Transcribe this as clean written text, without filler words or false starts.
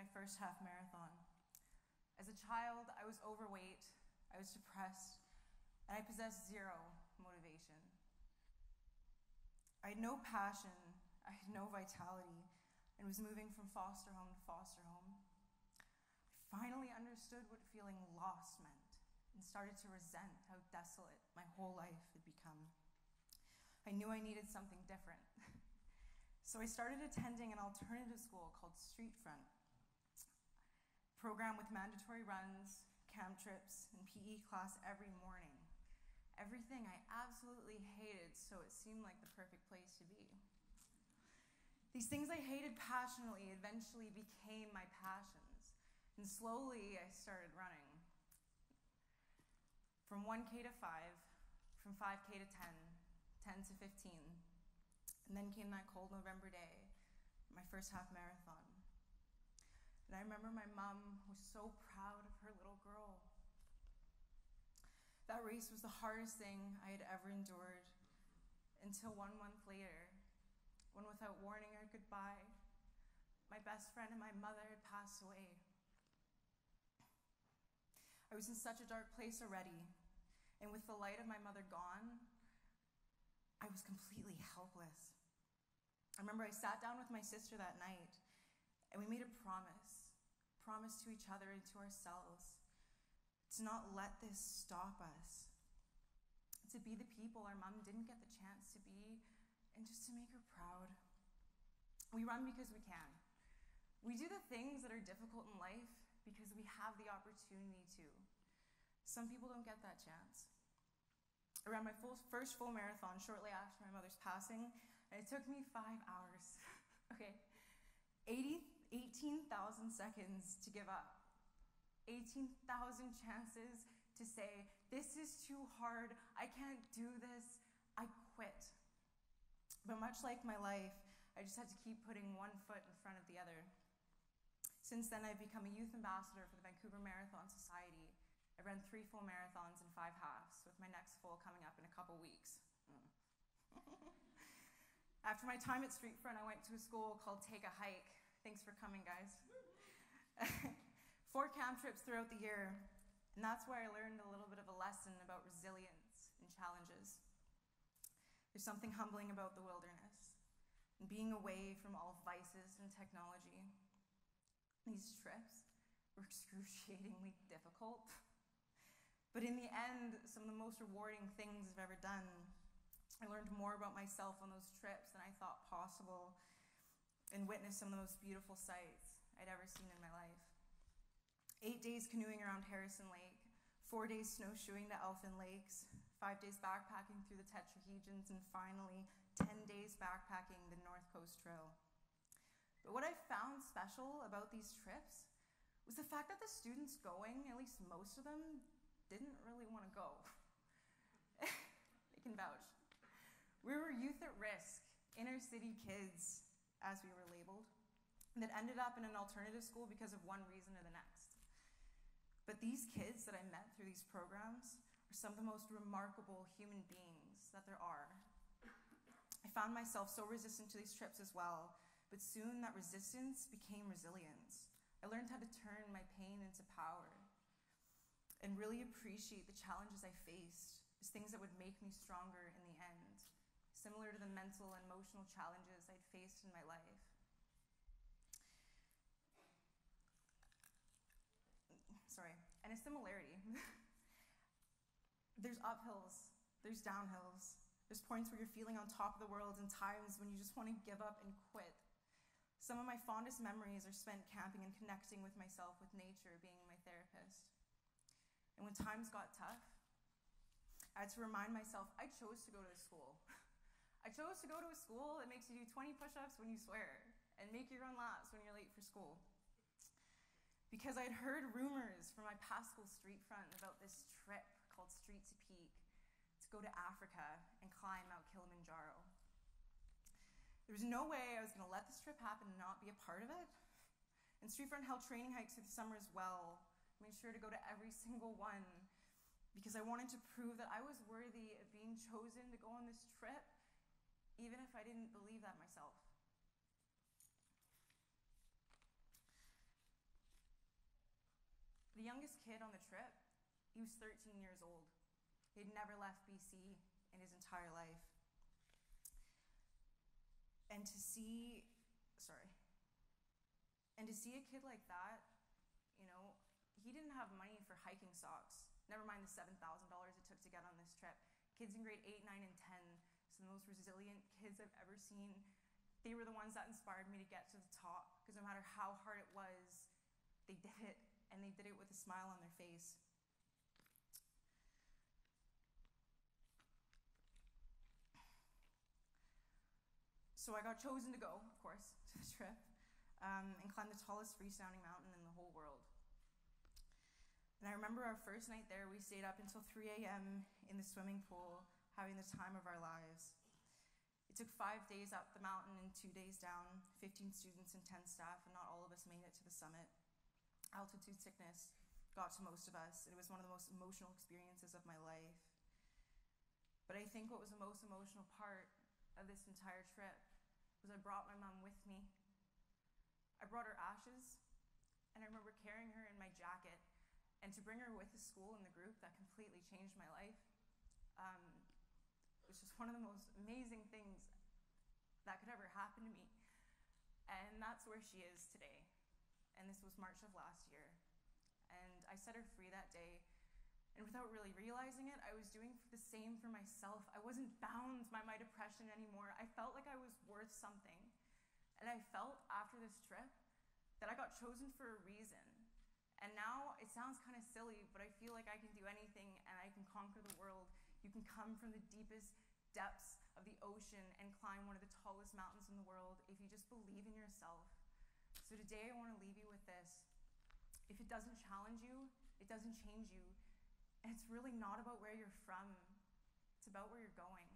my first half marathon. As a child, I was overweight, I was depressed, and I possessed zero motivation. I had no passion, I had no vitality, and was moving from foster home to foster home. I finally understood what feeling lost meant and started to resent how desolate my whole life had become. I knew I needed something different. So I started attending an alternative school called Street Front, a program with mandatory runs, camp trips, and PE class every morning. Everything I absolutely hated, so it seemed like the perfect place to be. These things I hated passionately eventually became my passions, and slowly I started running. From 1K to 5, from 5K to 10, 10 to 15, and then came that cold November day, my first half marathon. And I remember my mom was so proud of her little girl. That race was the hardest thing I had ever endured until 1 month later, when without warning her goodbye, my best friend and my mother had passed away. I was in such a dark place already, and with the light of my mother gone, I was completely helpless. I remember I sat down with my sister that night, and we made a promise to each other and to ourselves, to not let this stop us, to be the people our mom didn't get the chance to be, and just to make her proud. We run because we can. We do the things that are difficult in life because we have the opportunity to. Some people don't get that chance. I ran my first full marathon shortly after my mother's passing, and it took me 5 hours. Okay, 18,000 seconds to give up. 18,000 chances to say, this is too hard, I can't do this, I quit. But much like my life, I just had to keep putting one foot in front of the other. Since then, I've become a youth ambassador for the Vancouver Marathon Society. I ran 3 full marathons and 5 halves, with my next full coming up in a couple weeks. After my time at Street Front, I went to a school called Take a Hike. Thanks for coming, guys. 4 camp trips throughout the year, and that's where I learned a little bit of a lesson about resilience and challenges. There's something humbling about the wilderness and being away from all vices and technology. These trips were excruciatingly difficult, but in the end, some of the most rewarding things I've ever done. I learned more about myself on those trips than I thought possible, and witnessed some of the most beautiful sights I'd ever seen in my life. 8 days canoeing around Harrison Lake, 4 days snowshoeing to Elfin Lakes, 5 days backpacking through the Tetrahedrons, and finally 10 days backpacking the North Coast Trail. But what I found special about these trips was the fact that the students going, at least most of them, didn't really want to go. They can vouch. We were youth at risk, inner city kids, as we were labeled, that ended up in an alternative school because of one reason or the next. But these kids that I met through these programs are some of the most remarkable human beings that there are. I found myself so resistant to these trips as well, but soon that resistance became resilience. I learned how to turn my pain into power and really appreciate the challenges I faced as things that would make me stronger in the end, similar to the mental and emotional challenges I'd faced in my life. And a similarity. There's uphills, there's downhills, there's points where you're feeling on top of the world and times when you just want to give up and quit. Some of my fondest memories are spent camping and connecting with myself, with nature being my therapist. And when times got tough, I had to remind myself I chose to go to a school. I chose to go to a school that makes you do 20 push-ups when you swear and make your own laps when you're late for school. Because I'd heard rumors from my past school Street Front about this trip called Street to Peak to go to Africa and climb Mount Kilimanjaro. There was no way I was going to let this trip happen and not be a part of it. And Street Front held training hikes through the summer as well. I made sure to go to every single one because I wanted to prove that I was worthy of being chosen to go on this trip, even if I didn't believe that myself. The youngest kid on the trip, he was 13 years old. He'd never left BC in his entire life. And to see a kid like that, he didn't have money for hiking socks. Never mind the $7,000 it took to get on this trip. Kids in grade 8, 9, and 10, some of the most resilient kids I've ever seen. They were the ones that inspired me to get to the top, because no matter how hard it was, they did it, and they did it with a smile on their face. So I got chosen to go, of course, to the trip, and climb the tallest freestanding mountain in the whole world. And I remember our first night there, we stayed up until 3 a.m. in the swimming pool, having the time of our lives. It took 5 days up the mountain and 2 days down, 15 students and 10 staff, and not all of us made it to the summit. Altitude sickness got to most of us. It was one of the most emotional experiences of my life. But I think what was the most emotional part of this entire trip was I brought my mom with me. I brought her ashes, and I remember carrying her in my jacket, and to bring her with the school and the group, that completely changed my life. It was just one of the most amazing things that could ever happen to me. And that's where she is today. And this was March of last year. And I set her free that day. And without really realizing it, I was doing the same for myself. I wasn't bound by my depression anymore. I felt like I was worth something. And I felt after this trip that I got chosen for a reason. And now it sounds kind of silly, but I feel like I can do anything and I can conquer the world. You can come from the deepest depths of the ocean and climb one of the tallest mountains in the world if you just believe in yourself. So today I want to leave you with this. If it doesn't challenge you, it doesn't change you. And it's really not about where you're from. It's about where you're going.